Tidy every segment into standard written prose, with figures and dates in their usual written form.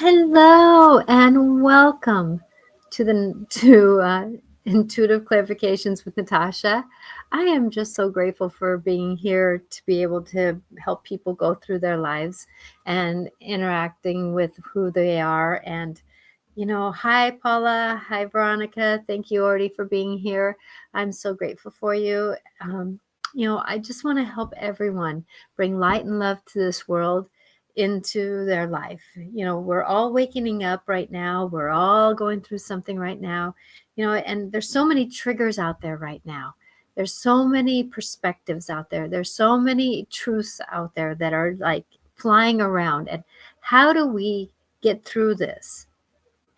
Hello and welcome to Intuitive Clarifications with Natasha. I am just so grateful for being here to be able to help people go through their lives and interacting with who they are. Hi Paula, hi Veronica. Thank you already for being here. I'm so grateful for you. I just want to help everyone bring light and love to this world into their life. We're all waking up right now. We're all going through something right now, and there's so many triggers out there right now. There's so many perspectives out there. There's so many truths out there that are like flying around. And how do we get through this?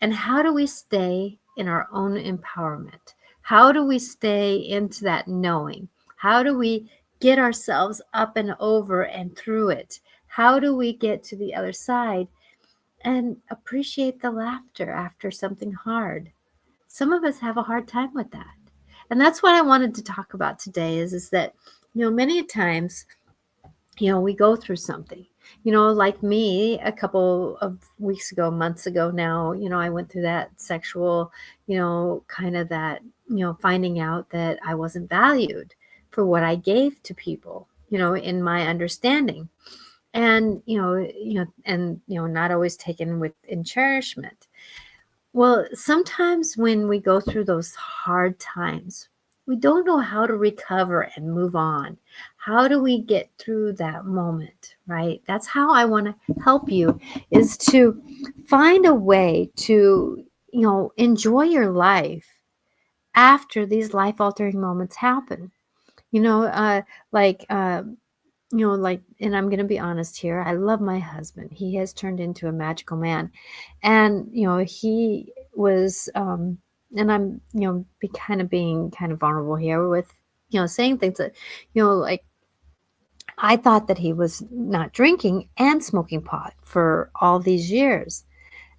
And how do we stay in our own empowerment? How do we stay into that knowing? How do we get ourselves up and over and through it? How do we get to the other side and appreciate the laughter after something hard? Some of us have a hard time with that. And that's what I wanted to talk about today is that, many times we go through something, like me a couple of weeks ago, months ago now, I went through that sexual, kind of that, finding out that I wasn't valued for what I gave to people, in my understanding. And, not always taken with in cherishment. Well, sometimes when we go through those hard times, we don't know how to recover and move on. How do we get through that moment, right? That's how I want to help you is to find a way to, enjoy your life after these life altering moments happen. You know, uh, like, uh, and I'm going to be honest here. I love my husband. He has turned into a magical man. And, he was, and I'm, being kind of vulnerable here with, saying things that, like I thought that he was not drinking and smoking pot for all these years.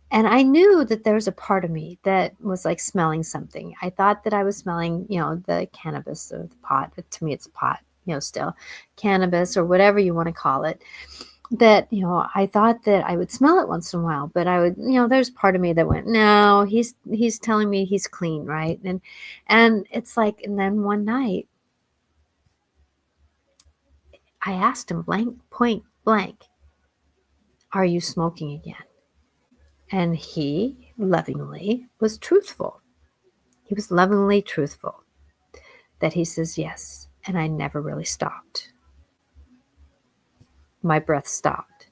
And I knew that there was a part of me that was like smelling something. I thought that I was smelling, the cannabis or the pot. To me, it's pot, still cannabis or whatever you want to call it. That, I thought that I would smell it once in a while, but I would, there's part of me that went, no, he's telling me he's clean, right? And it's like, and then one night I asked him point blank, are you smoking again? And he lovingly was truthful. He was lovingly truthful that he says yes. And I never really stopped. My breath stopped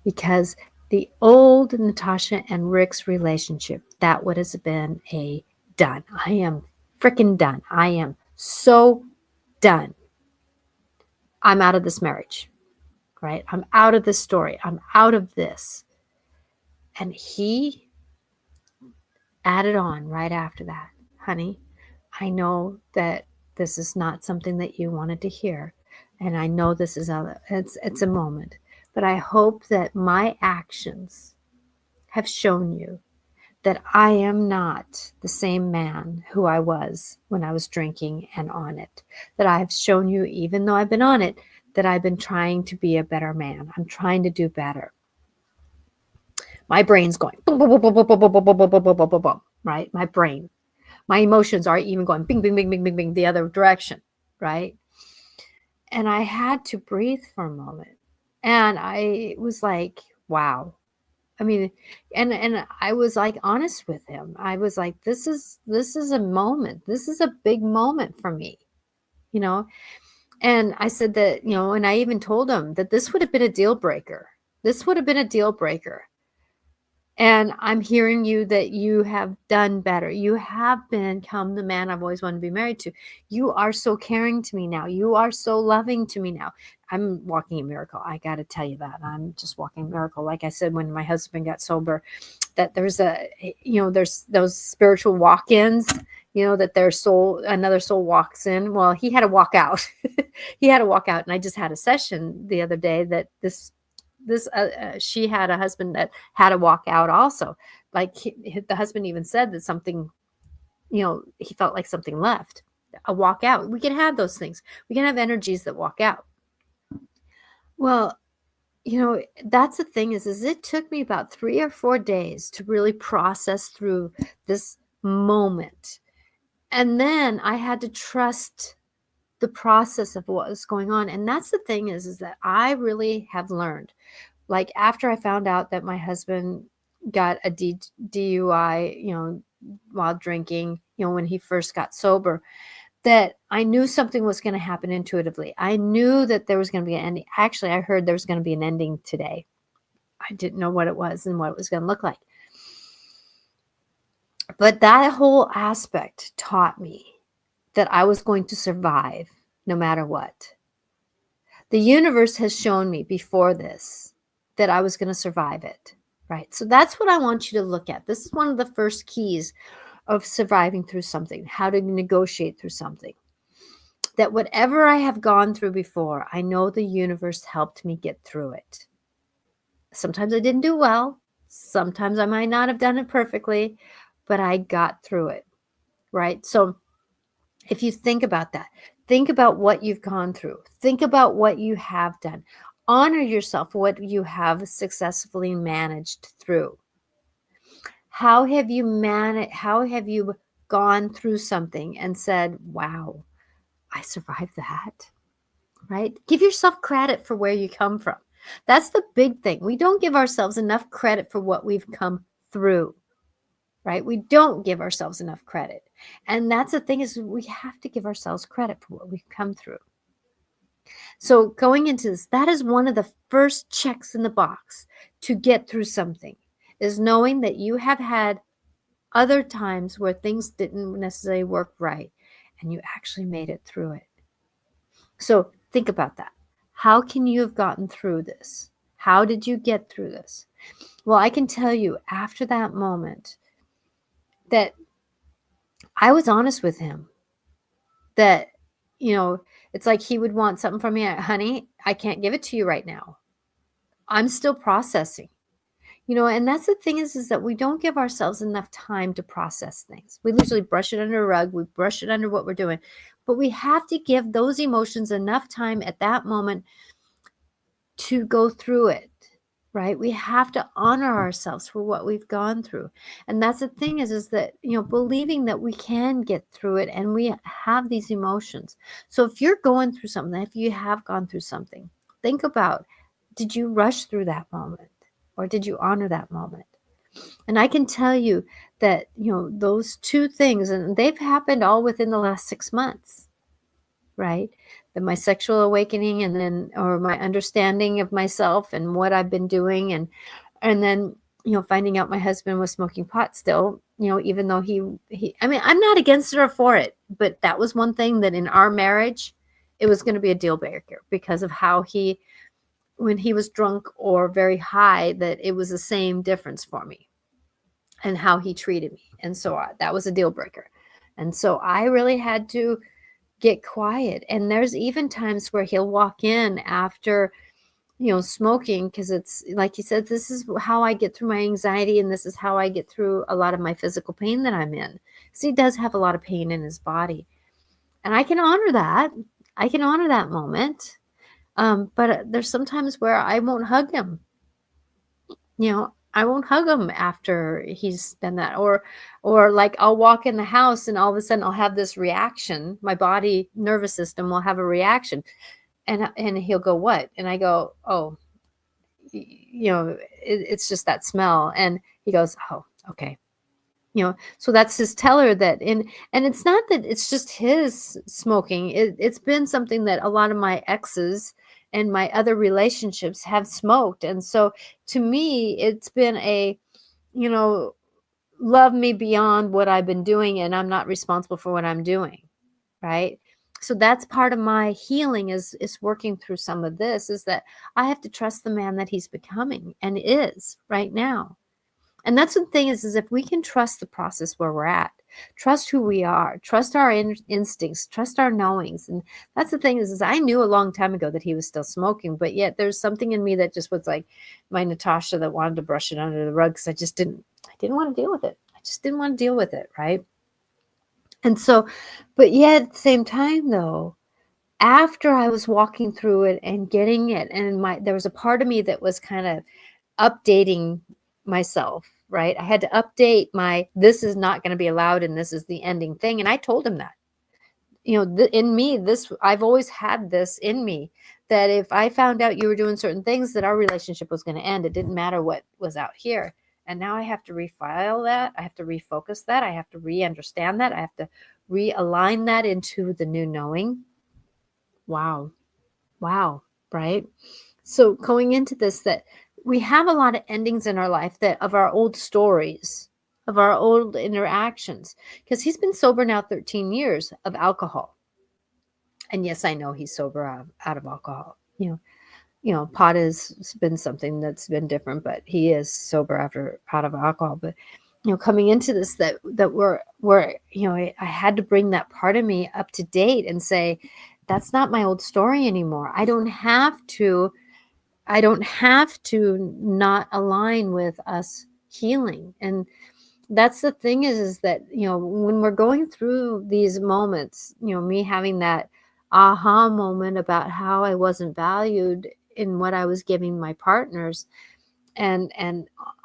because the old Natasha and Rick's relationship, that would have been a done. I am freaking done. I am so done. I'm out of this marriage, right? I'm out of this story. I'm out of this. And he added on right after that, honey, I know that this is not something that you wanted to hear. And I know this is it's a moment, but I hope that my actions have shown you that I am not the same man who I was when I was drinking and on it. That I have shown you, even though I've been on it, that I've been trying to be a better man. I'm trying to do better. My brain's going boom, boom, boom, boom, boom, boom, boom, boom, boom, boom, boom, boom, boom, boom, right? My brain. My emotions are even going bing, bing, bing, bing, bing, bing, the other direction, right? And I had to breathe for a moment. And I was like, wow. I mean, and I was like honest with him. I was like, this is a moment. This is a big moment for me, you know? And I said that, and I even told him that this would have been a deal breaker. This would have been a deal breaker. And I'm hearing you that you have done better. You have become the man I've always wanted to be married to. You are so caring to me now. You are so loving to me now. I'm walking a miracle. I got to tell you that. I'm just walking a miracle. Like I said, when my husband got sober, that there's there's those spiritual walk-ins, that another soul walks in. Well, he had to walk out. He had to walk out. And I just had a session the other day that she had a husband that had to walk out also. Like the husband even said that something, he felt like something left. A walk out. We can have those things. We can have energies that walk out. Well, that's the thing is it took me about 3 or 4 days to really process through this moment. And then I had to trust the process of what was going on. And that's the thing is that I really have learned, like after I found out that my husband got a DUI, while drinking, when he first got sober, that I knew something was going to happen intuitively. I knew that there was going to be an ending. Actually, I heard there was going to be an ending today. I didn't know what it was and what it was going to look like. But that whole aspect taught me that I was going to survive no matter what. The universe has shown me before this that I was going to survive it, right? So that's what I want you to look at. This is one of the first keys of surviving through something, how to negotiate through something. That whatever I have gone through before, I know the universe helped me get through it. Sometimes I didn't do well. Sometimes I might not have done it perfectly, but I got through it, right? So if you think about that, think about what you've gone through. Think about what you have done. Honor yourself, what you have successfully managed through. How have you managed? How have you gone through something and said, wow, I survived that, right? Give yourself credit for where you come from. That's the big thing. We don't give ourselves enough credit for what we've come through, right? We don't give ourselves enough credit. And that's the thing is we have to give ourselves credit for what we've come through. So going into this, that is one of the first checks in the box to get through something, is knowing that you have had other times where things didn't necessarily work right and you actually made it through it. So think about that. How can you have gotten through this? How did you get through this? Well, I can tell you after that moment that I was honest with him, that, it's like he would want something from me. Honey, I can't give it to you right now. I'm still processing. And that's the thing is that we don't give ourselves enough time to process things. We usually brush it under a rug. We brush it under what we're doing. But we have to give those emotions enough time at that moment to go through it, right? We have to honor ourselves for what we've gone through. And that's the thing is that, believing that we can get through it and we have these emotions. So if you're going through something, if you have gone through something, think about, did you rush through that moment? Or did you honor that moment? And I can tell you that, those two things, and they've happened all within the last 6 months, right? That my sexual awakening or my understanding of myself and what I've been doing. And then, finding out my husband was smoking pot still, even though I mean, I'm not against it or for it, but that was one thing that in our marriage, it was going to be a deal breaker because of how when he was drunk or very high, that it was the same difference for me and how he treated me. And so that was a deal breaker. And so I really had to get quiet. And there's even times where he'll walk in after, smoking, because it's like he said, this is how I get through my anxiety. And this is how I get through a lot of my physical pain that I'm in. Because he does have a lot of pain in his body. And I can honor that. I can honor that moment. But there's sometimes where I won't hug him. I won't hug him after he's done that. Or like I'll walk in the house and all of a sudden I'll have this reaction. My body nervous system will have a reaction. And he'll go, what? And I go, oh, it's just that smell. And he goes, oh, okay. So that's his teller that and it's not that it's just his smoking. It's been something that a lot of my exes and my other relationships have smoked. And so to me, it's been love me beyond what I've been doing, and I'm not responsible for what I'm doing. Right. So that's part of my healing is working through some of this, is that I have to trust the man that he's becoming and is right now. And that's the thing is if we can trust the process where we're at, trust who we are, trust our instincts, trust our knowings. And that's the thing is I knew a long time ago that he was still smoking, but yet there's something in me that just was like my Natasha that wanted to brush it under the rug because I didn't want to deal with it. I just didn't want to deal with it, right? And so, but yet at the same time though, after I was walking through it and getting it, and there was a part of me that was kind of updating myself, right? I had to update this is not going to be allowed and this is the ending thing. And I told him that, in me, I've always had this in me, that if I found out you were doing certain things, that our relationship was going to end. It didn't matter what was out here. And now I have to refile that. I have to refocus that. I have to re-understand that. I have to realign that into the new knowing. Wow. Wow. Right. So going into this, that we have a lot of endings in our life that of our old stories, of our old interactions, because he's been sober now 13 years of alcohol. And yes, I know he's sober out of alcohol. Pot has been something that's been different, but he is sober out of alcohol. But coming into this, that we're I had to bring that part of me up to date and say, that's not my old story anymore. I don't have to not align with us healing. And that's the thing is that, when we're going through these moments, me having that aha moment about how I wasn't valued in what I was giving my partners, and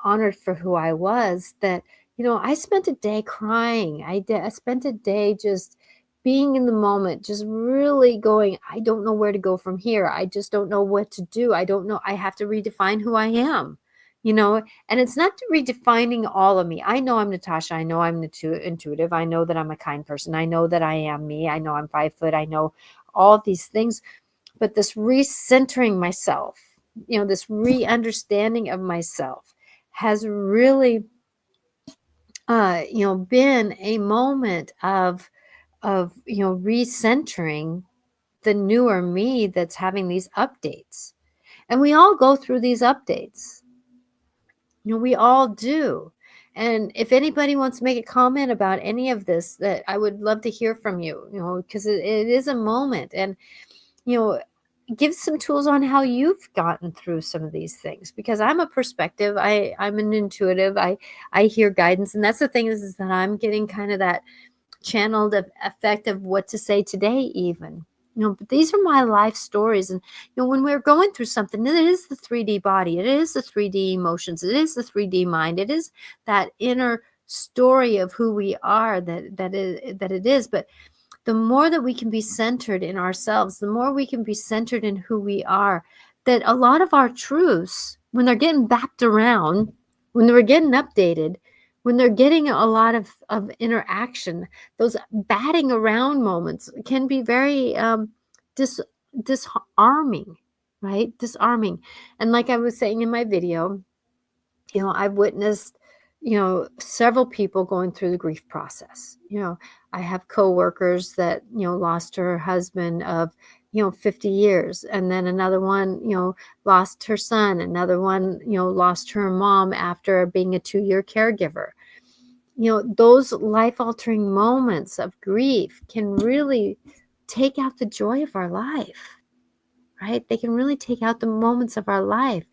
honored for who I was, that, I spent a day crying. I spent a day just being in the moment, just really going, I don't know where to go from here. I just don't know what to do. I don't know. I have to redefine who I am, and it's not redefining all of me. I know I'm Natasha. I know I'm intuitive. I know that I'm a kind person. I know that I am me. I know I'm 5 foot. I know all these things, but this recentering myself, this re-understanding of myself has really, been a moment of recentering the newer me that's having these updates. And we all go through these updates. We all do. And if anybody wants to make a comment about any of this, that I would love to hear from you, because it is a moment. And, you know, give some tools on how you've gotten through some of these things, because I'm a perspective. I'm an intuitive. I hear guidance. And that's the thing is that I'm getting kind of that channeled effect of what to say today, even. But these are my life stories. And, when we're going through something, it is the 3D body, it is the 3D emotions, it is the 3D mind, it is that inner story of who we are that it is. But the more that we can be centered in ourselves, the more we can be centered in who we are, that a lot of our truths, when they're getting backed around, when they're getting updated, when they're getting a lot of interaction, those batting around moments can be very disarming, right? Disarming. And like I was saying in my video, I've witnessed, several people going through the grief process. I have coworkers that, lost her husband of, 50 years. And then another one, lost her son. Another one, lost her mom after being a 2-year caregiver. Those life-altering moments of grief can really take out the joy of our life, right? They can really take out the moments of our life.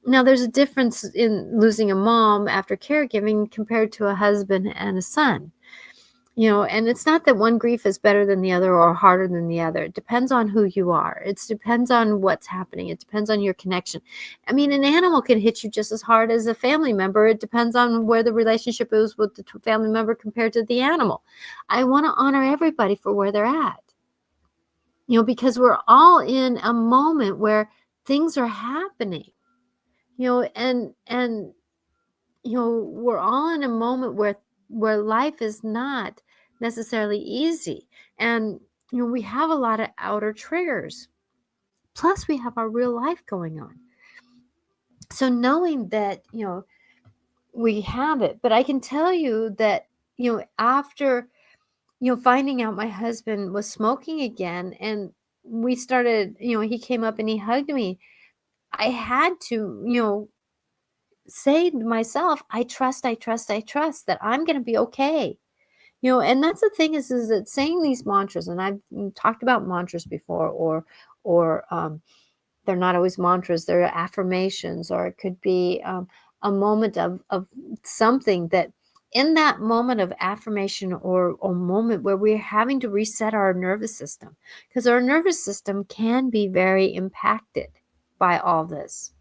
Now, there's a difference in losing a mom after caregiving compared to a husband and a son. And it's not that one grief is better than the other or harder than the other. It depends on who you are. It depends on what's happening. It depends on your connection. I mean, an animal can hit you just as hard as a family member. It depends on where the relationship is with the family member compared to the animal. I want to honor everybody for where they're at, because we're all in a moment where things are happening, and we're all in a moment where life is not necessarily easy. And, we have a lot of outer triggers. Plus, we have our real life going on. So knowing that, we have it. But I can tell you that, after, finding out my husband was smoking again, and we started, he came up and he hugged me, I had to, say to myself, I trust that I'm going to be okay. And that's the thing is that saying these mantras, and I've talked about mantras before, or they're not always mantras, they're affirmations, or it could be a moment of something that in that moment of affirmation or moment where we're having to reset our nervous system, because our nervous system can be very impacted by all this.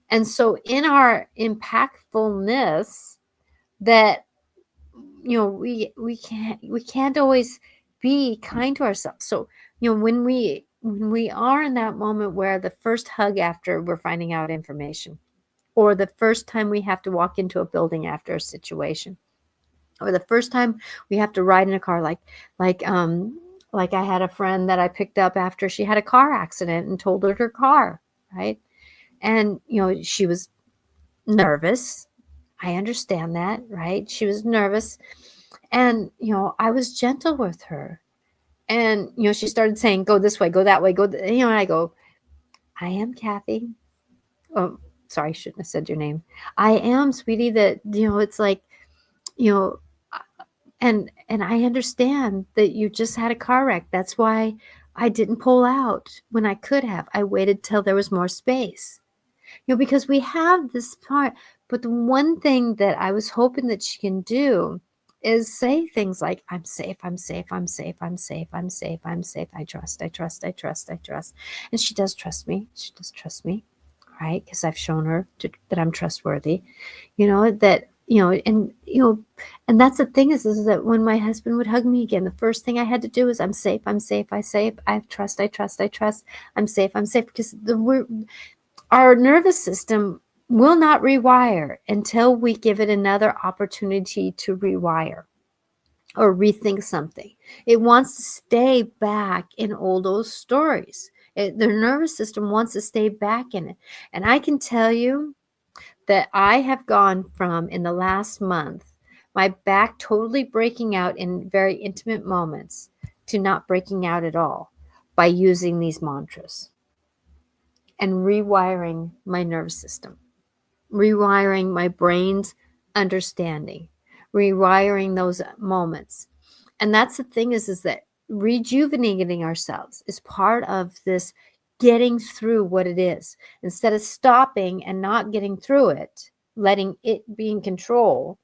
And so in our impactfulness, that we can't always be kind to ourselves. So when we are in that moment where the first hug after we're finding out information, or the first time we have to walk into a building after a situation, or the first time we have to ride in a car, like I had a friend that I picked up after she had a car accident and totaled her car, right? And she was nervous. I understand that, right? She was nervous. And I was gentle with her. And she started saying, go this way, go that way, and I go, I am Kathy. Oh, sorry, I shouldn't have said your name. I am, sweetie. That it's like, you know and I understand that you just had a car wreck. That's why I didn't pull out when I could have. I waited till there was more space. Because we have this part. But the one thing that I was hoping that she can do is say things like, I'm safe, I'm safe, I'm safe, I'm safe, I'm safe, I'm safe. I trust, I trust, I trust, I trust. And she does trust me. She does trust me, right? Because I've shown her that I'm trustworthy, that, and that's the thing is that when my husband would hug me again, the first thing I had to do is, I'm safe, I'm safe, I safe, I trust, I trust, I trust, I'm safe, because our nervous system will not rewire until we give it another opportunity to rewire or rethink something. It wants to stay back in all those stories. The nervous system wants to stay back in it. And I can tell you that I have gone from, in the last month, my back totally breaking out in very intimate moments to not breaking out at all by using these mantras and rewiring my nervous system, rewiring my brain's understanding, rewiring those moments. And that's the thing is that rejuvenating ourselves is part of this getting through what it is. Instead of stopping and not getting through it, letting it be in control,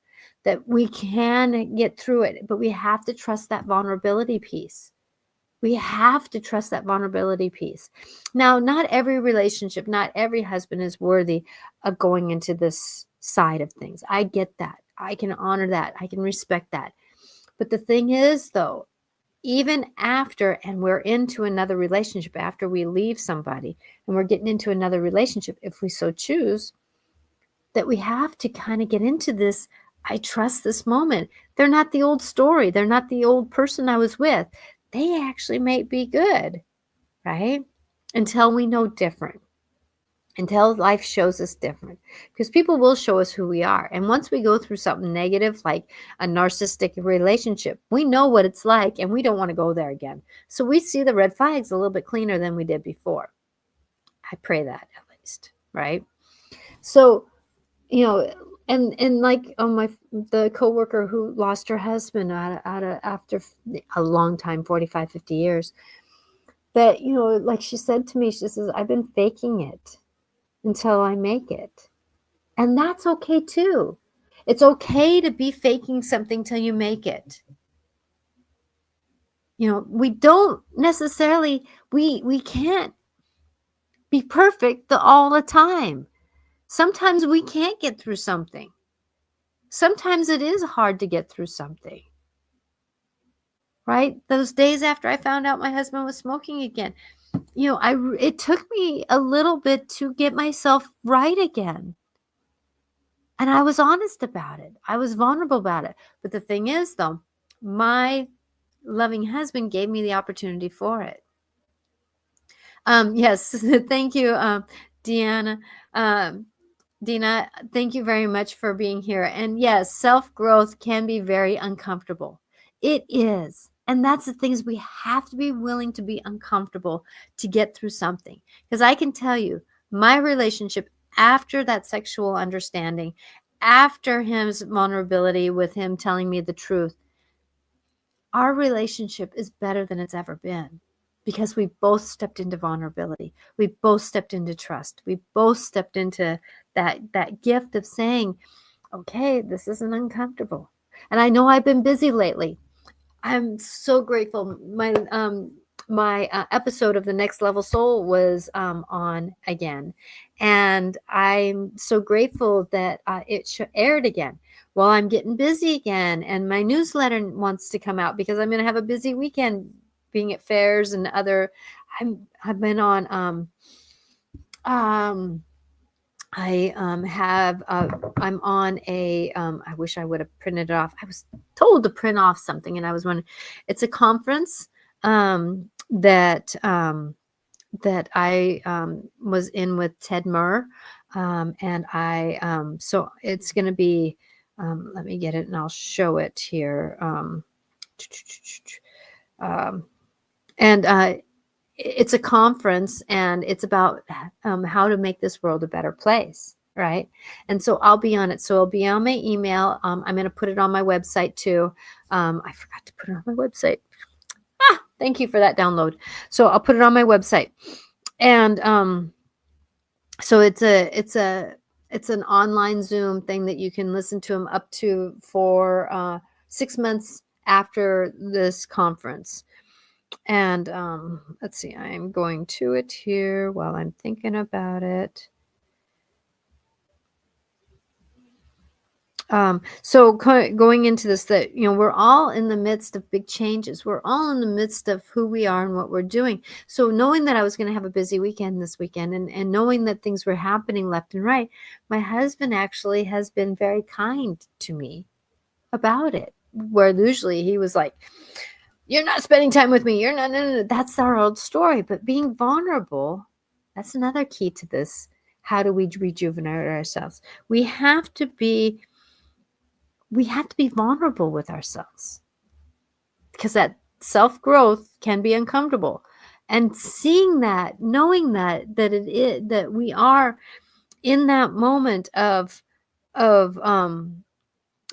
that we can get through it, but we have to trust that vulnerability piece. We have to trust that vulnerability piece. Now, not every relationship, not every husband is worthy of going into this side of things. I get that. I can honor that. I can respect that. But the thing is, though, even after, and we're into another relationship, after we leave somebody and we're getting into another relationship, if we so choose, that we have to kind of get into this, I trust this moment. They're not the old story. They're not the old person I was with. They actually might be good, right? Until we know different. Until life shows us different, because people will show us who we are. And once we go through something negative, like a narcissistic relationship, we know what it's like and we don't want to go there again. So we see the red flags a little bit cleaner than we did before. I pray that, at least, right? So, and like the coworker who lost her husband after a long time, 45, 50 years, that, like she said to me, she says, I've been faking it until I make it. And that's okay too. It's okay to be faking something till you make it. We don't necessarily, we can't be perfect all the time. Sometimes we can't get through something. Sometimes it is hard to get through something. Right? Those days after I found out my husband was smoking again, it took me a little bit to get myself right again. And I was honest about it. I was vulnerable about it. But the thing is, though, my loving husband gave me the opportunity for it. Yes, thank you, Deanna. Dina, thank you very much for being here. And yes, self-growth can be very uncomfortable. It is. And that's the thing, is we have to be willing to be uncomfortable to get through something. Because I can tell you, my relationship after that sexual understanding, after his vulnerability with him telling me the truth, our relationship is better than it's ever been, because we both stepped into vulnerability. We both stepped into trust. We both stepped into that gift of saying, okay, this isn't uncomfortable. And I know I've been busy lately. I'm so grateful. My episode of the Next Level Soul was on again, and I'm so grateful that it aired again. Well, I'm getting busy again, and my newsletter wants to come out because I'm going to have a busy weekend being at fairs and other. I've been on um I have I'm on a I wish I would have printed it off. I was told to print off something, and I was wondering. It's a conference that I was in with Ted Murr, and I so it's going to be. Let me get it, and I'll show it here. Um, and it's a conference, and it's about how to make this world a better place, right? And so I'll be on it. So it'll be on my email. I'm going to put it on my website too. I forgot to put it on my website. Thank you for that download. So I'll put it on my website. And so it's an online Zoom thing that you can listen to them up to for 6 months after this conference. And let's see, I'm going to it here while I'm thinking about it. So going into this, that, we're all in the midst of big changes. We're all in the midst of who we are and what we're doing. So knowing that I was going to have a busy weekend this weekend, and knowing that things were happening left and right, my husband actually has been very kind to me about it, where usually he was like, you're not spending time with me. You're not, no. That's our old story. But being vulnerable, that's another key to this. How do we rejuvenate ourselves? We have to be vulnerable with ourselves, because that self-growth can be uncomfortable. And seeing that, knowing that we are in that moment of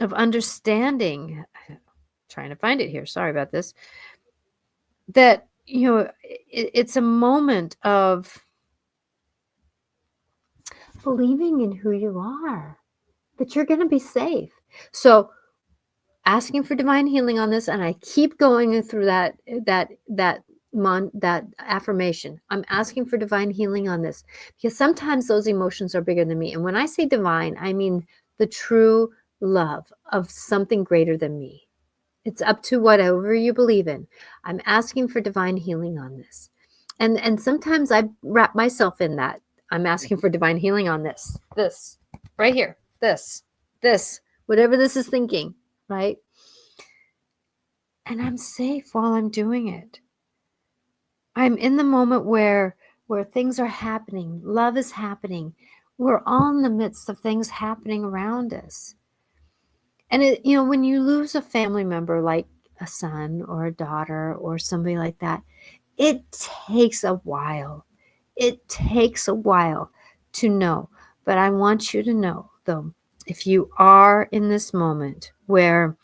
understanding, trying to find it here. Sorry about this. That, it's a moment of believing in who you are, that you're going to be safe. So asking for divine healing on this, and I keep going through that affirmation. I'm asking for divine healing on this, because sometimes those emotions are bigger than me. And when I say divine, I mean the true love of something greater than me. It's up to whatever you believe in. I'm asking for divine healing on this. And sometimes I wrap myself in that. I'm asking for divine healing on this right here, this, whatever this is thinking, right? And I'm safe while I'm doing it. I'm in the moment where things are happening. Love is happening. We're all in the midst of things happening around us. And when you lose a family member, like a son or a daughter or somebody like that, it takes a while. It takes a while to know. But I want you to know, though, if you are in this moment where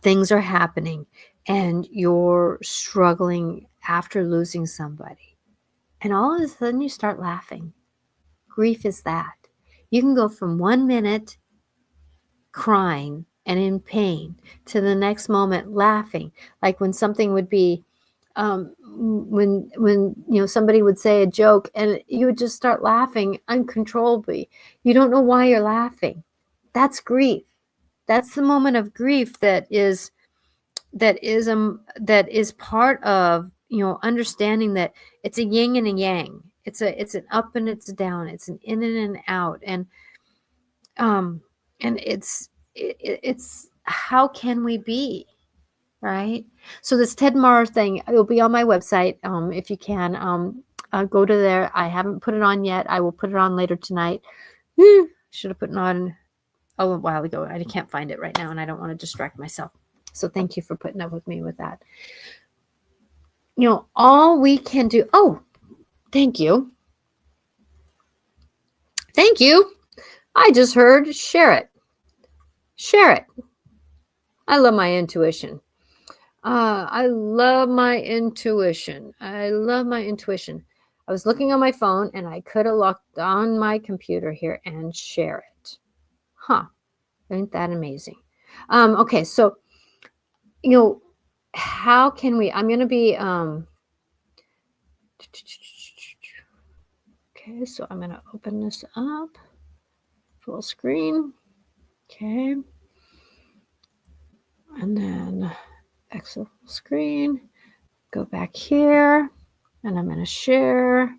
things are happening and you're struggling after losing somebody, and all of a sudden you start laughing, grief is that. You can go from 1 minute crying and in pain to the next moment laughing, like when something would be when somebody would say a joke and you would just start laughing uncontrollably. You don't know why you're laughing. That's grief. That's the moment of grief that is part of understanding that it's a yin and a yang. It's an up and it's a down. It's an in and an out. And it's how can we be, right? So this Ted Murr thing, it'll be on my website. If you can, go to there. I haven't put it on yet. I will put it on later tonight. Should have put it on a while ago. I can't find it right now, and I don't want to distract myself. So thank you for putting up with me with that. All we can do. Oh, thank you. Thank you. I just heard share it. Share it. I love my intuition. I love my intuition. I love my intuition. I was looking on my phone and I could have looked on my computer here and share it. Huh. Ain't that amazing? Okay, so, you know, how can we I'm gonna be, okay, so I'm gonna open this up, full screen. Okay, and then exit full screen, go back here, and I'm gonna share.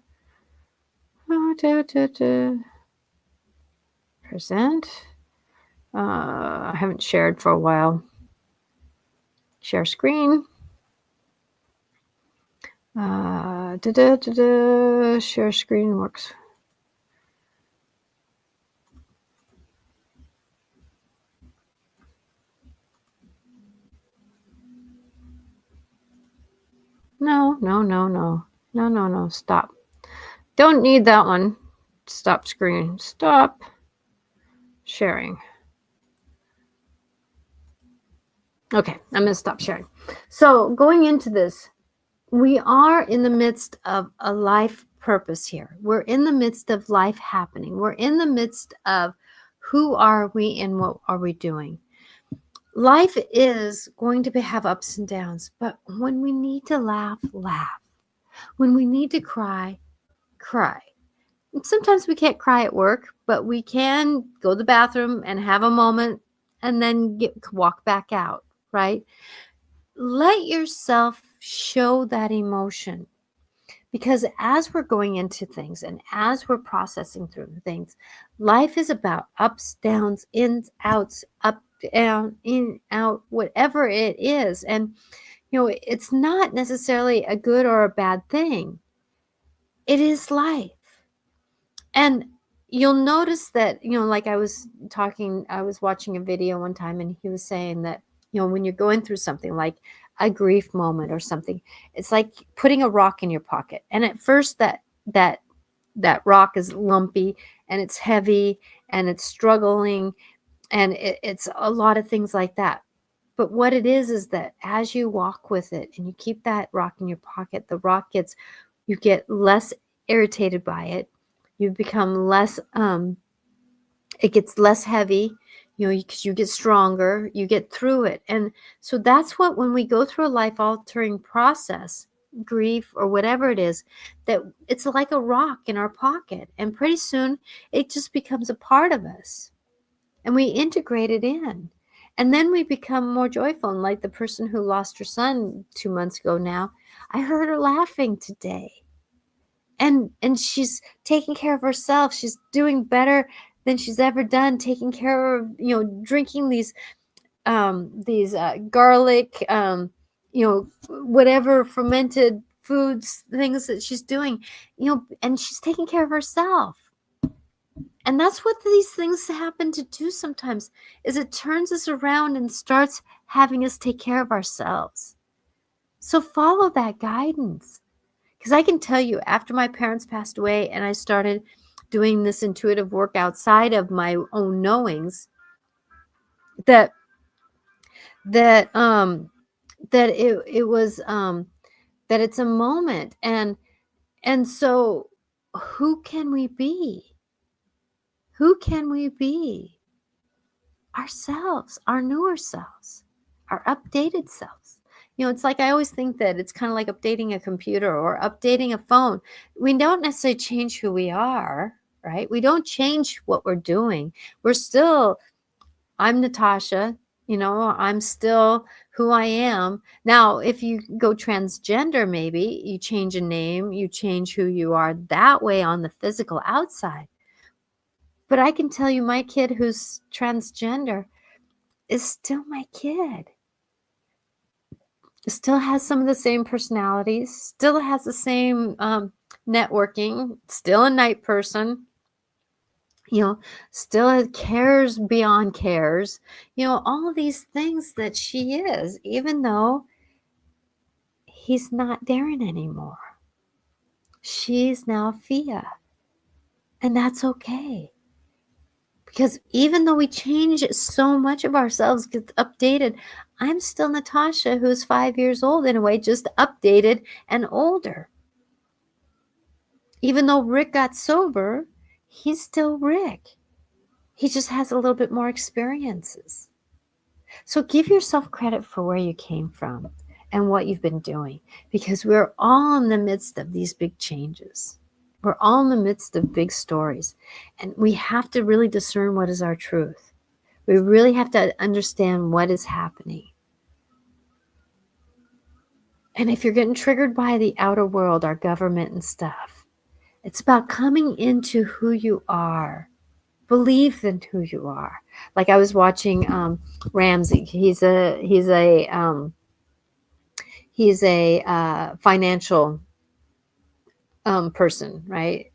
Present. I haven't shared for a while. Share screen. Share screen works. No, no, no, no. No, no, no. Stop. Don't need that one. Stop screen. Stop sharing. Okay, I'm going to stop sharing. So, going into this, we are in the midst of a life purpose here. We're in the midst of life happening. We're in the midst of who are we and what are we doing. Life is going to have ups and downs, but when we need to laugh, laugh. When we need to cry, cry. Sometimes we can't cry at work, but we can go to the bathroom and have a moment and then walk back out, right? Let yourself show that emotion, because as we're going into things and as we're processing through things, life is about ups, downs, ins, outs, up, down, in, out, whatever it is. And, it's not necessarily a good or a bad thing. It is life. And you'll notice that, like I was watching a video one time, and he was saying that, when you're going through something like a grief moment or something, it's like putting a rock in your pocket. And at first that rock is lumpy and it's heavy and it's struggling, and it's a lot of things like that. But what it is that as you walk with it and you keep that rock in your pocket, you get less irritated by it. You become less, it gets less heavy, because you get stronger, you get through it. And so that's what, when we go through a life altering process, grief or whatever it is, that it's like a rock in our pocket. And pretty soon it just becomes a part of us and we integrate it in. And then we become more joyful. And like the person who lost her son 2 months ago now, I heard her laughing today. And she's taking care of herself. She's doing better than she's ever done, taking care of, drinking these garlic, whatever fermented foods, things that she's doing, and she's taking care of herself. And that's what these things happen to do sometimes, is it turns us around and starts having us take care of ourselves. So follow that guidance. Because I can tell you, after my parents passed away and I started doing this intuitive work outside of my own knowings, that it was that it's a moment, and so who can we be? Who can we be? Ourselves, our newer selves, our updated selves. It's like, I always think that it's kind of like updating a computer or updating a phone. We don't necessarily change who we are, right? We don't change what we're doing. We're still, I'm Natasha, I'm still who I am. Now, if you go transgender, maybe you change a name, you change who you are that way on the physical outside. But I can tell you, my kid who's transgender is still my kid. Still has some of the same personalities, still has the same networking, still a night person, still cares beyond cares, all of these things that she is, even though he's not Darren anymore. She's now Fia. And that's okay. Because even though we change so much of ourselves, gets updated, I'm still Natasha, who's 5 years old in a way, just updated and older. Even though Rick got sober, he's still Rick. He just has a little bit more experiences. So give yourself credit for where you came from and what you've been doing, because we're all in the midst of these big changes. We're all in the midst of big stories, and we have to really discern what is our truth. We really have to understand what is happening. And if you're getting triggered by the outer world, our government and stuff, it's about coming into who you are. Believe in who you are. Like I was watching Ramsey. He's a financial person, right?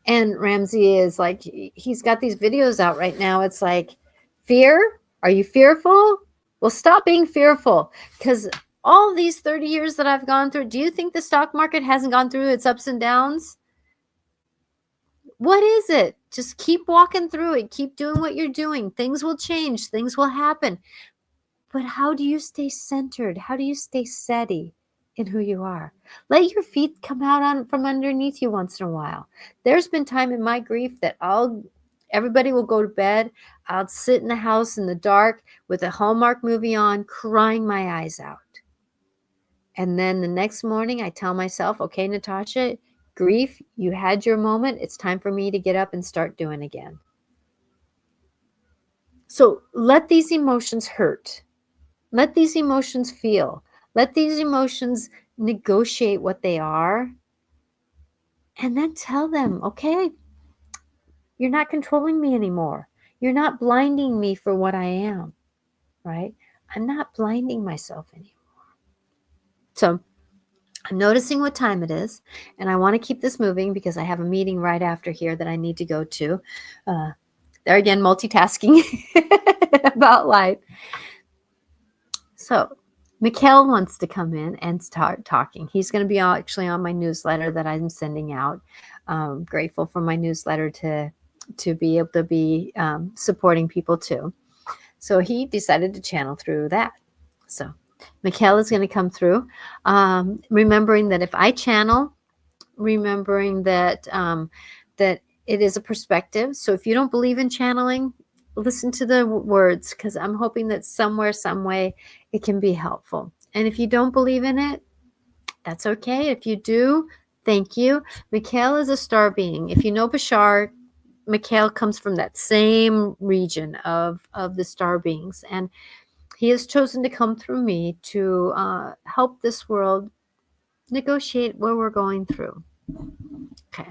And Ramsey is like, he's got these videos out right now. It's like, fear? Are you fearful? Well, stop being fearful, because all these 30 years that I've gone through, do you think the stock market hasn't gone through its ups and downs? What is it? Just keep walking through it. Keep doing what you're doing. Things will change. Things will happen. But how do you stay centered? How do you stay steady in who you are? Let your feet come out from underneath you once in a while. There's been time in my grief that everybody will go to bed. I'll sit in the house in the dark with a Hallmark movie on, crying my eyes out. And then the next morning I tell myself, okay, Natasha, grief, you had your moment. It's time for me to get up and start doing again. So let these emotions hurt. Let these emotions feel. Let these emotions negotiate what they are. And then tell them, okay, you're not controlling me anymore. You're not blinding me for what I am, right? I'm not blinding myself anymore. So I'm noticing what time it is, and I want to keep this moving because I have a meeting right after here that I need to go to. There again, multitasking about life. So Mikhail wants to come in and start talking. He's going to be actually on my newsletter that I'm sending out. Grateful for my newsletter to be able to be supporting people too. So he decided to channel through that. So Mikhail is going to come through, remembering that if I channel, remembering that that it is a perspective. So if you don't believe in channeling, listen to the words, because I'm hoping that somewhere, some way, it can be helpful. And if you don't believe in it, that's okay. If you do, thank you. Mikhail is a star being. If you know Bashar, Mikhail comes from that same region of the star beings. And he has chosen to come through me to help this world negotiate what we're going through. Okay.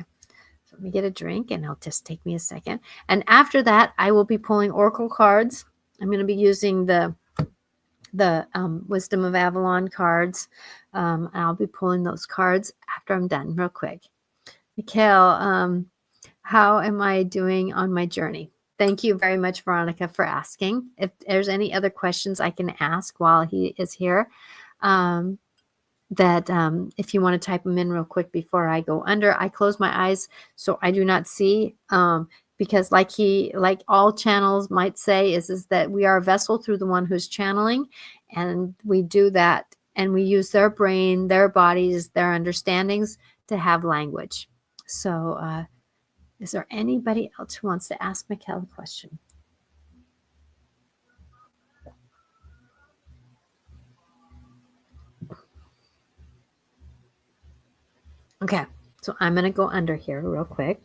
So let me get a drink, and it'll just take me a second. And after that, I will be pulling oracle cards. I'm going to be using the Wisdom of Avalon cards. I'll be pulling those cards after I'm done real quick. Mikhail, how am I doing on my journey? Thank you very much, Veronica, for asking. If there's any other questions I can ask while he is here, if you want to type them in real quick before I go under. I close my eyes so I do not see, because like all channels might say, is that we are a vessel through the one who's channeling, and we do that, and we use their brain, their bodies, their understandings to have language. So is there anybody else who wants to ask Mikhail a question? Okay, so I'm going to go under here real quick.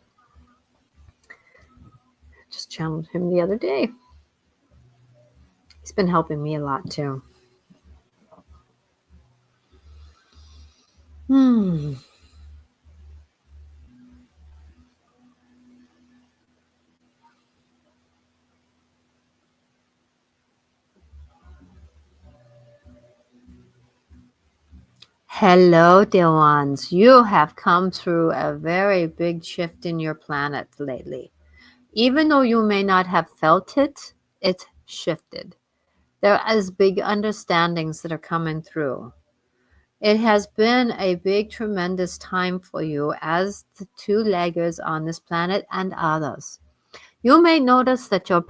Just channeled him the other day. He's been helping me a lot too. Hello, dear ones. You have come through a very big shift in your planet lately. Even though you may not have felt it, it's shifted. There is big understandings that are coming through. It has been a big, tremendous time for you as the two-leggers on this planet and others. You may notice that your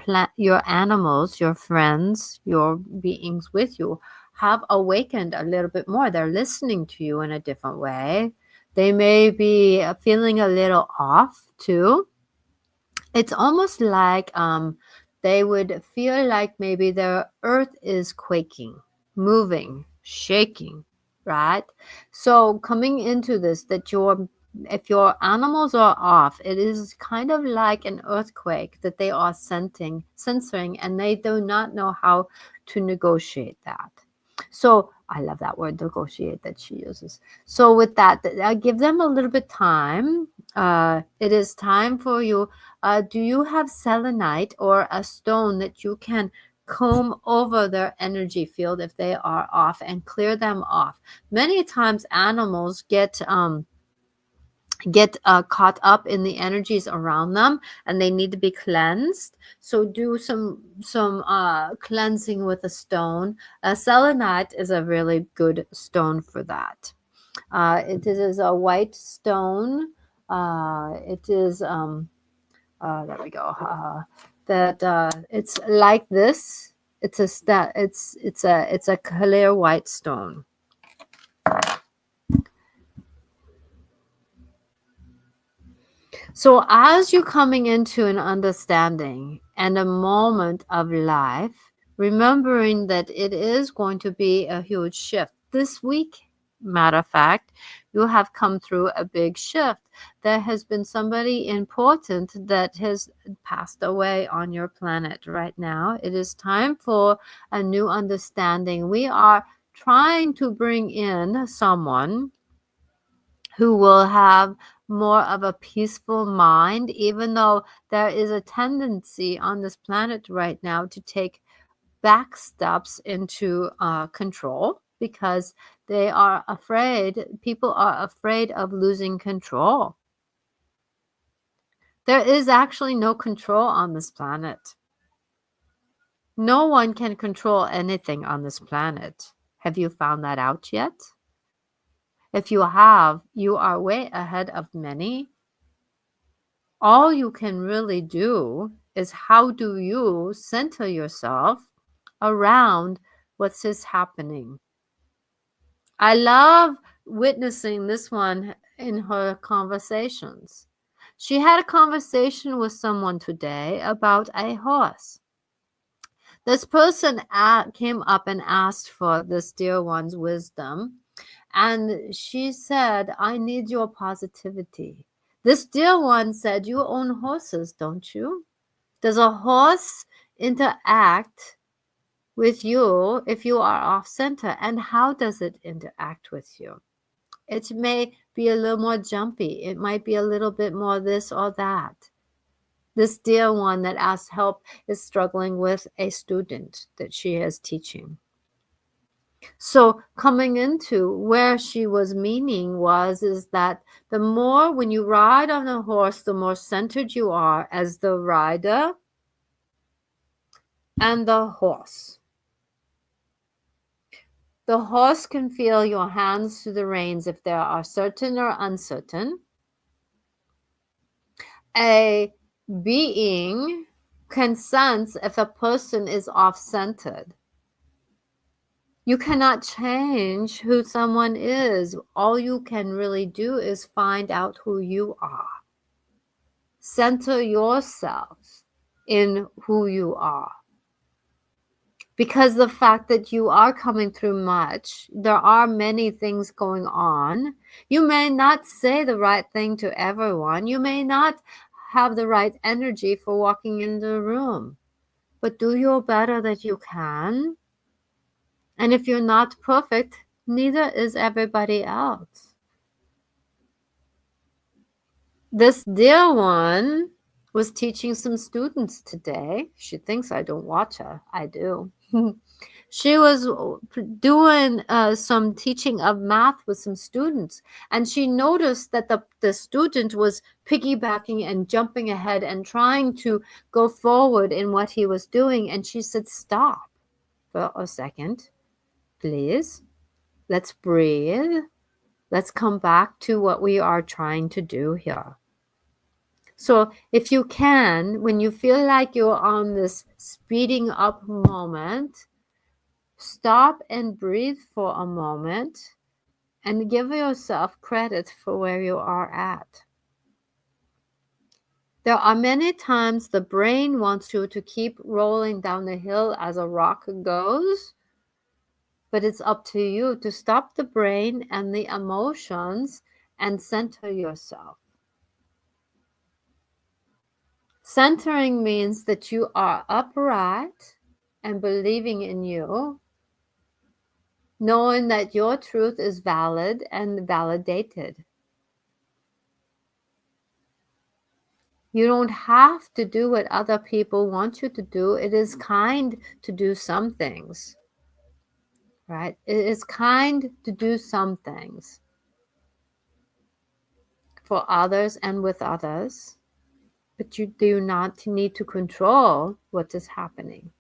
animals, your friends, your beings with you have awakened a little bit more. They're listening to you in a different way. They may be feeling a little off too. It's almost like they would feel like maybe the earth is quaking, moving, shaking, right? So coming into this, that your if your animals are off, it is kind of like an earthquake that they are censoring, and they do not know how to negotiate that. So I love that word, negotiate, that she uses. So with that, I give them a little bit time. It is time for you. Do you have selenite or a stone that you can comb over their energy field if they are off and clear them off? Many times animals get caught up in the energies around them, and they need to be cleansed. So do some cleansing with a stone. Selenite is a really good stone for that. It is a white stone. It is there we go. That It's like this. It's a clear white stone. So as you're coming into an understanding and a moment of life, remembering that it is going to be a huge shift this week. Matter of fact, you have come through a big shift. There has been somebody important that has passed away on your planet right now. It is time for a new understanding. We are trying to bring in someone who will have more of a peaceful mind, even though there is a tendency on this planet right now to take back steps into control, because people are afraid of losing control. There is actually no control on this planet. No one can control anything on this planet. Have you found that out yet? If you have, you are way ahead of many. All you can really do is, how do you center yourself around what's just happening? I love witnessing this one in her conversations. She had a conversation with someone today about a horse. This person came up and asked for this dear one's wisdom. And she said, I need your positivity. This dear one said, you own horses, don't you? Does a horse interact with you if you are off center? And how does it interact with you? It may be a little more jumpy. It might be a little bit more this or that. This dear one that asked help is struggling with a student that she is teaching. So coming into where she was meaning is that the more, when you ride on a horse, the more centered you are as the rider and the horse. The horse can feel your hands to the reins if they are certain or uncertain. A being can sense if a person is off-centered. You cannot change who someone is. All you can really do is find out who you are. Center yourself in who you are. Because the fact that you are coming through much, there are many things going on. You may not say the right thing to everyone. You may not have the right energy for walking in the room. But do your better that you can. And if you're not perfect, neither is everybody else. This dear one was teaching some students today. She thinks I don't watch her. I do. She was doing some teaching of math with some students, and she noticed that the student was piggybacking and jumping ahead and trying to go forward in what he was doing. And she said, stop for a second, please. Let's breathe. Let's come back to what we are trying to do here. So if you can, when you feel like you're on this speeding up moment, stop and breathe for a moment and give yourself credit for where you are at. There are many times the brain wants you to keep rolling down the hill as a rock goes, but it's up to you to stop the brain and the emotions and center yourself. Centering means that you are upright and believing in you, knowing that your truth is valid and validated. You don't have to do what other people want you to do. It is kind to do some things, right? It is kind to do some things for others and with others, but you do not need to control what is happening.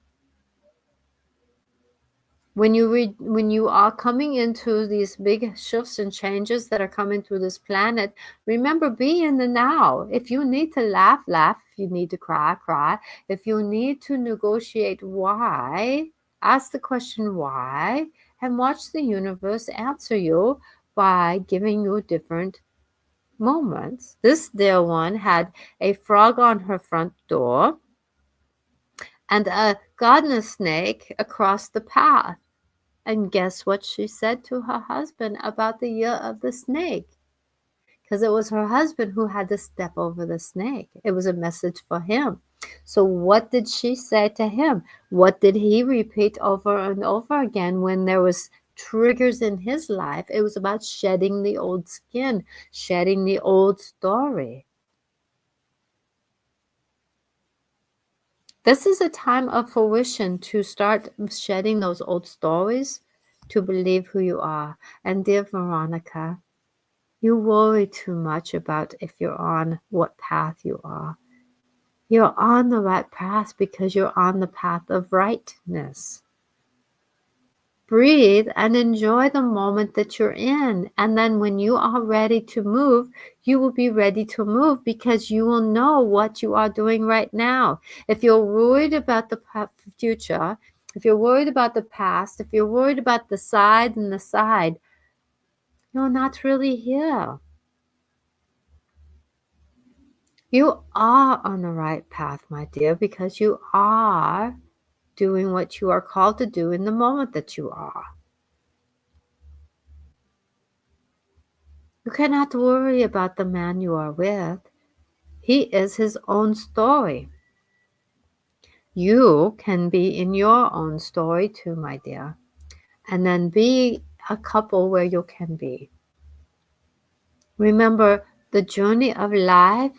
When you are coming into these big shifts and changes that are coming through this planet, remember, be in the now. If you need to laugh, laugh. If you need to cry, cry. If you need to negotiate why, ask the question why, and watch the universe answer you by giving you different moments. This dear one had a frog on her front door and a gardener snake across the path. And guess what she said to her husband about the year of the snake? Because it was her husband who had to step over the snake. It was a message for him. So what did she say to him? What did he repeat over and over again when there was triggers in his life? It was about shedding the old skin, shedding the old story. This is a time of fruition to start shedding those old stories, to believe who you are. And dear Veronica, you worry too much about if you're on what path you are. You're on the right path because you're on the path of rightness. Breathe and enjoy the moment that you're in. And then when you are ready to move, you will be ready to move because you will know what you are doing right now. If you're worried about the future, if you're worried about the past, if you're worried about the side and the side, you're not really here. You are on the right path, my dear, because you are doing what you are called to do in the moment that you are. You cannot worry about the man you are with. He is his own story. You can be in your own story too, my dear, and then be a couple where you can be. Remember, the journey of life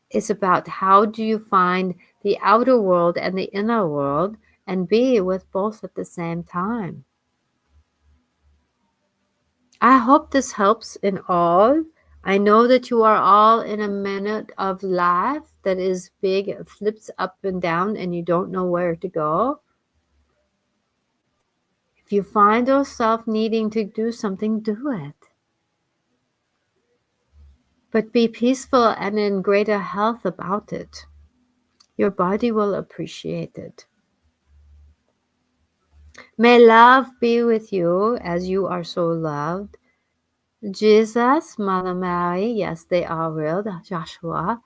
is about how do you find the outer world and the inner world and be with both at the same time. I hope this helps in all. I know that you are all in a minute of life that is big, it flips up and down, and you don't know where to go. If you find yourself needing to do something, do it. But be peaceful and in greater health about it. Your body will appreciate it. May love be with you as you are so loved. Jesus, Mother Mary, yes, they are real. Joshua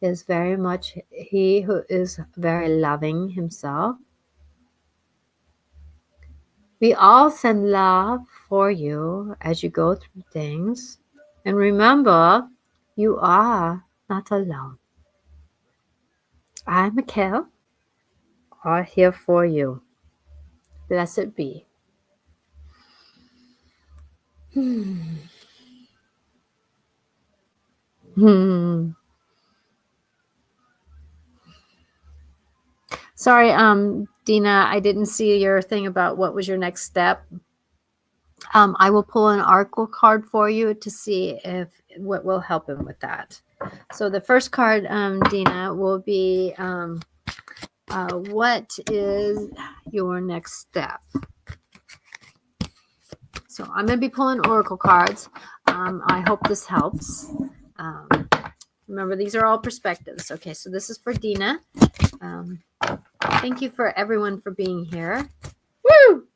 is very much he who is very loving himself. We all send love for you as you go through things. And remember, you are not alone. I, Mikhail, are here for you. Blessed be. Sorry, Dina, I didn't see your thing about what was your next step. I will pull an oracle card for you to see if what will help him with that. So the first card, Dina, will be what is your next step? So I'm going to be pulling oracle cards. I hope this helps. Remember, these are all perspectives. Okay, so this is for Dina. Thank you for everyone for being here. Woo!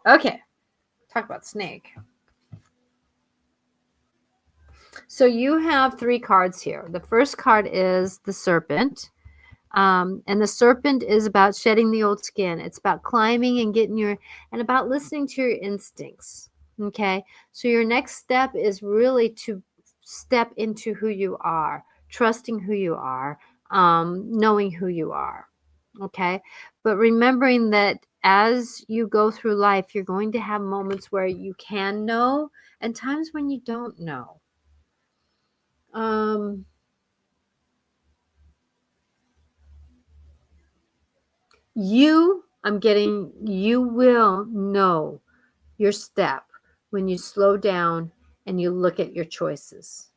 Okay, talk about snake. So you have 3 cards here. The first card is the serpent. And the serpent is about shedding the old skin. It's about climbing and and about listening to your instincts. Okay. So your next step is really to step into who you are, trusting who you are, knowing who you are. Okay. But remembering that as you go through life, you're going to have moments where you can know and times when you don't know. Um, you will know your step when you slow down and you look at your choices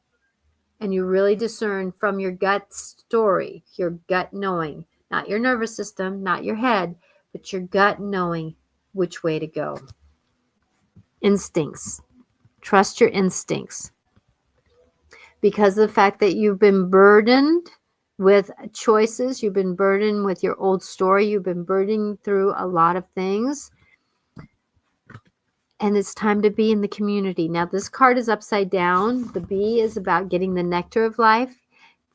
and you really discern from your gut story, your gut knowing, not your nervous system, not your head, but your gut knowing which way to go. Instincts. Trust your instincts. Because of the fact that you've been burdened with choices, you've been burdened with your old story, you've been burdened through a lot of things, and it's time to be in the community. Now, this card is upside down. The bee is about getting the nectar of life,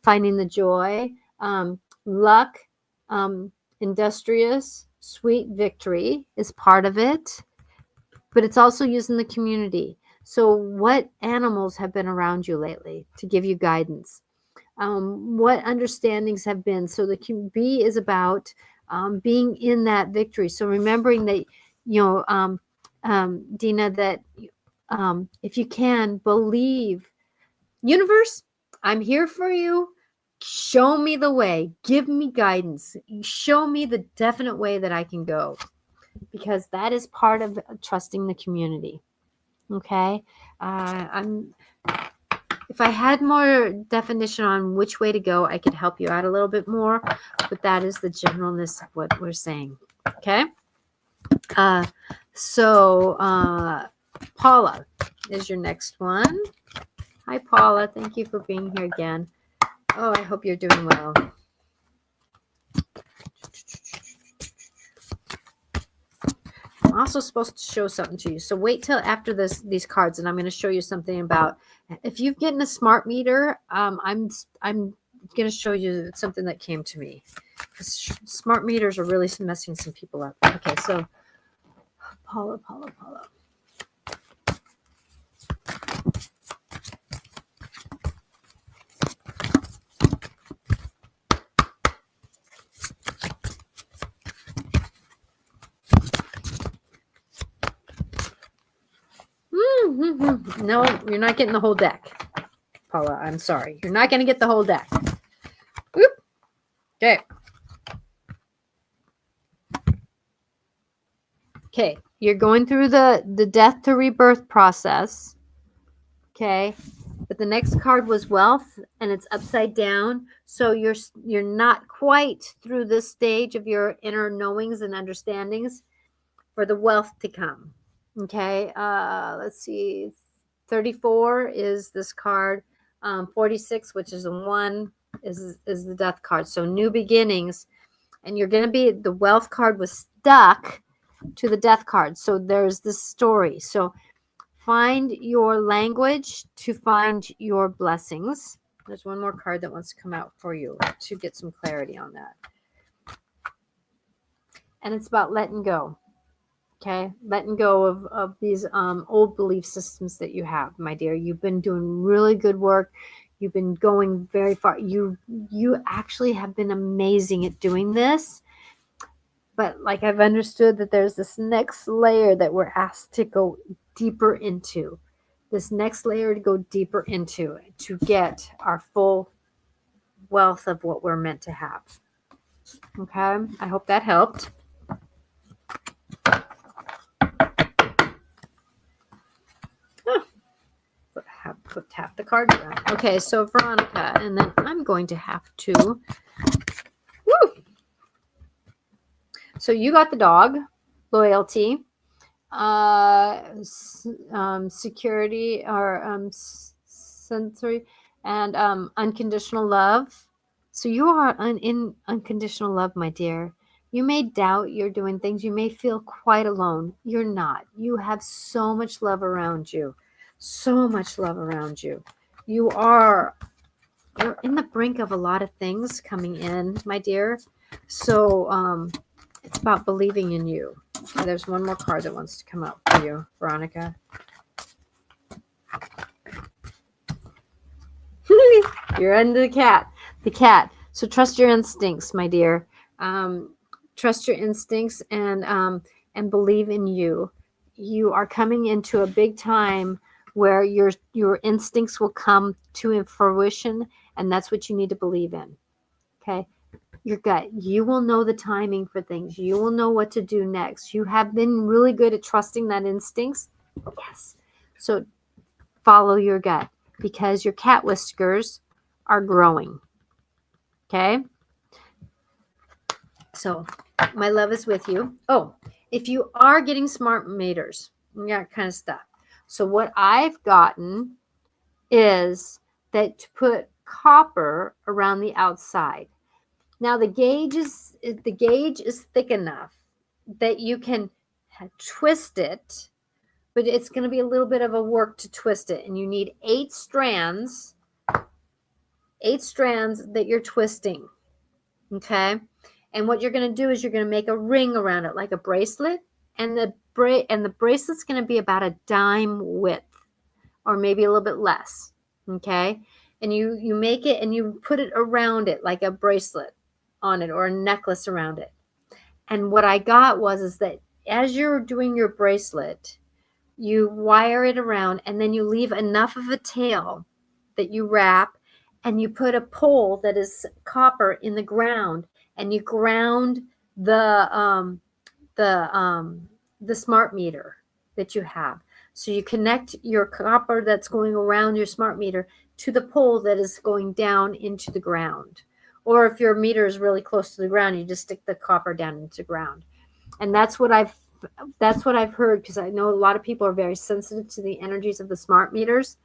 finding the joy, luck, industrious, sweet victory is part of it, but it's also using the community. So, what animals have been around you lately to give you guidance? What understandings have been? So, the bee is about being in that victory. So, remembering that, you know, Dina, that if you can believe, universe, I'm here for you. Show me the way. Give me guidance. Show me the definite way that I can go, because that is part of trusting the community. Okay. I'm. If I had more definition on which way to go, I could help you out a little bit more. But that is the generalness of what we're saying. Okay. So Paula is your next one. Hi, Paula. Thank you for being here again. Oh, I hope you're doing well. I'm also supposed to show something to you. So wait till after these cards, and I'm going to show you something about if you're getting a smart meter. I'm going to show you something that came to me. Smart meters are really messing some people up. Okay, so Paula. No, you're not getting the whole deck, Paula. I'm sorry. You're not going to get the whole deck. Whoop. Okay. Okay. You're going through the death to rebirth process. Okay. But the next card was wealth, and it's upside down. So you're not quite through this stage of your inner knowings and understandings for the wealth to come. Okay. Let's see. 34 is this card. 46, which is a 1, is the death card. So new beginnings. And you're going to be, the wealth card was stuck to the death card. So there's this story. So find your language to find your blessings. There's one more card that wants to come out for you to get some clarity on that. And it's about letting go. Okay, letting go of these old belief systems that you have, my dear. You've been doing really good work. You've been going very far. You actually have been amazing at doing this. But like, I've understood that there's this next layer that we're asked to go deeper into. This next layer to go deeper into to get our full wealth of what we're meant to have. Okay, I hope that helped. Tap the card around. Okay, so Veronica, and then I'm going to have to. Woo! So you got the dog, loyalty, security, or sensory, and unconditional love. So you are in unconditional love, my dear. You may doubt you're doing things. You may feel quite alone. You're not. You have so much love around you. So much love around you. you're in the brink of a lot of things coming in, my dear. So it's about believing in you. Okay, there's one more card that wants to come up for you, Veronica. You're under the cat. The cat. So trust your instincts, my dear. Trust your instincts and believe in you. You are coming into a big time where your instincts will come to fruition, and that's what you need to believe in. Okay, your gut. You will know the timing for things. You will know what to do next. You have been really good at trusting that instincts. Yes. So follow your gut because your cat whiskers are growing. Okay. So my love is with you. Oh, if you are getting smart meters, that kind of stuff. So what I've gotten is that to put copper around the outside. Now the gauge is thick enough that you can twist it, but it's going to be a little bit of a work to twist it, and you need 8 strands that you're twisting. Okay. And what you're going to do is you're going to make a ring around it like a bracelet, and the bracelet's going to be about a dime width or maybe a little bit less. Okay. And you make it and you put it around it like a bracelet on it or a necklace around it. And what I got is that as you're doing your bracelet, you wire it around and then you leave enough of a tail that you wrap, and you put a pole that is copper in the ground, and you ground the smart meter that you have. So you connect your copper that's going around your smart meter to the pole that is going down into the ground. Or if your meter is really close to the ground, you just stick the copper down into the ground. And that's what I've heard, because I know a lot of people are very sensitive to the energies of the smart meters.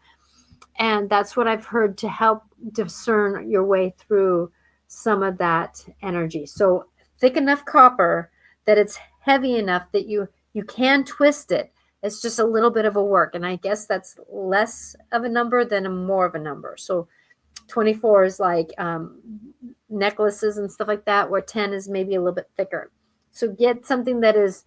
And that's what I've heard to help discern your way through some of that energy. So thick enough copper that it's heavy enough that you can twist it. It's just a little bit of a work. And I guess that's less of a number than more of a number. So 24 is like necklaces and stuff like that, where 10 is maybe a little bit thicker. So get something that is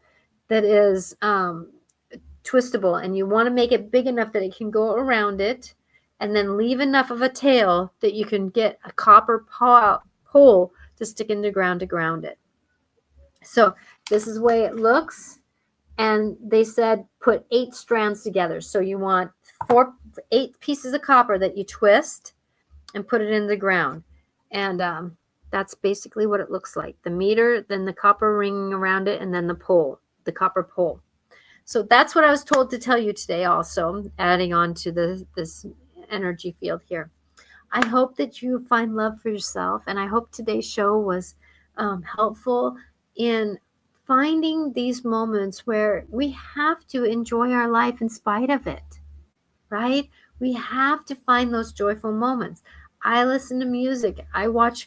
twistable, and you want to make it big enough that it can go around it, and then leave enough of a tail that you can get a copper pole to stick in the ground to ground it. So this is the way it looks. And they said put 8 strands together. So you want 8 pieces of copper that you twist and put it in the ground. And that's basically what it looks like. The meter, then the copper ring around it, and then the pole, the copper pole. So that's what I was told to tell you today also, adding on to this energy field here. I hope that you find love for yourself, and I hope today's show was helpful in finding these moments where we have to enjoy our life in spite of it, right? We have to find those joyful moments. I listen to music. I was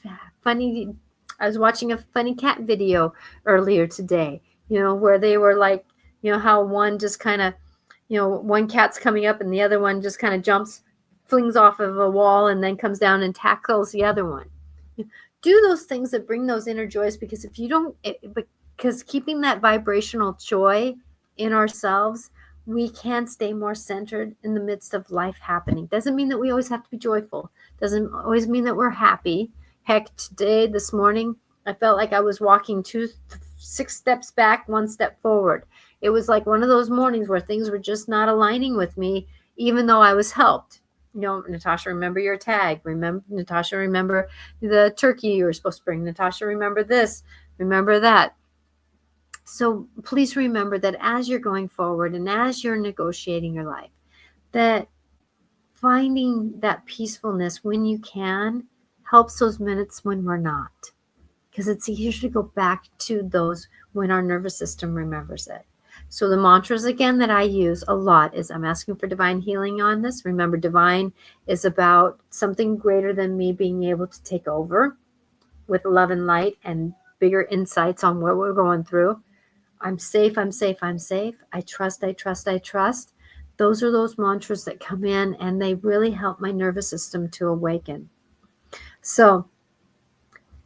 watching a funny cat video earlier today, where they were like, how one just kind of, one cat's coming up and the other one just kind of flings off of a wall and then comes down and tackles the other one. Do those things that bring those inner joys, because if you don't, because keeping that vibrational joy in ourselves, we can stay more centered in the midst of life happening. Doesn't mean that we always have to be joyful. Doesn't always mean that we're happy. Heck, this morning, I felt like I was walking 6 steps back, 1 step forward. It was like one of those mornings where things were just not aligning with me, even though I was helped. Natasha, remember your tag. Natasha, remember the turkey you were supposed to bring. Natasha, remember this. Remember that. So please remember that as you're going forward and as you're negotiating your life, that finding that peacefulness when you can helps those minutes when we're not. Because it's easier to go back to those when our nervous system remembers it. So the mantras, again, that I use a lot is I'm asking for divine healing on this. Remember, divine is about something greater than me being able to take over with love and light and bigger insights on what we're going through. I'm safe, I'm safe, I'm safe. I trust, I trust, I trust Those are those mantras that come in and they really help my nervous system to awaken. So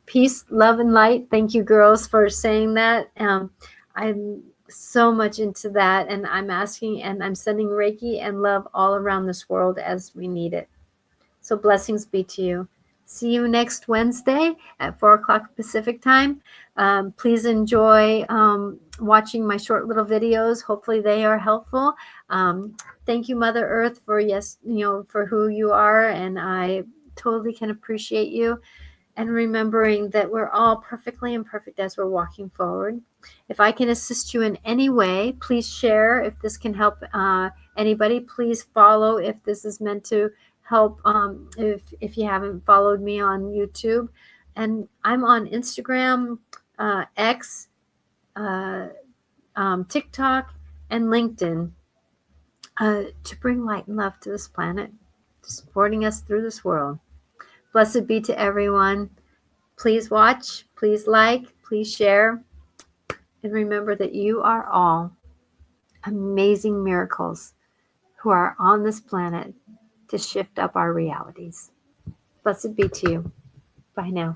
peace, love, and light. Thank you, girls, for saying that. I'm so much into that, and I'm asking and I'm sending Reiki and love all around this world as we need it. So blessings be to you. See you next Wednesday at 4 o'clock Pacific time. Please enjoy watching my short little videos. Hopefully they are helpful. Thank you, Mother Earth, for for who you are, and I totally can appreciate you. And remembering that we're all perfectly imperfect as we're walking forward. If I can assist you in any way, please share. If this can help anybody, please follow if this is meant to help. If you haven't followed me on YouTube, and I'm on Instagram, X, TikTok, and LinkedIn to bring light and love to this planet, supporting us through this world. Blessed be to everyone. Please watch, please like, please share, and remember that you are all amazing miracles who are on this planet to shift up our realities. Blessed be to you. Bye now.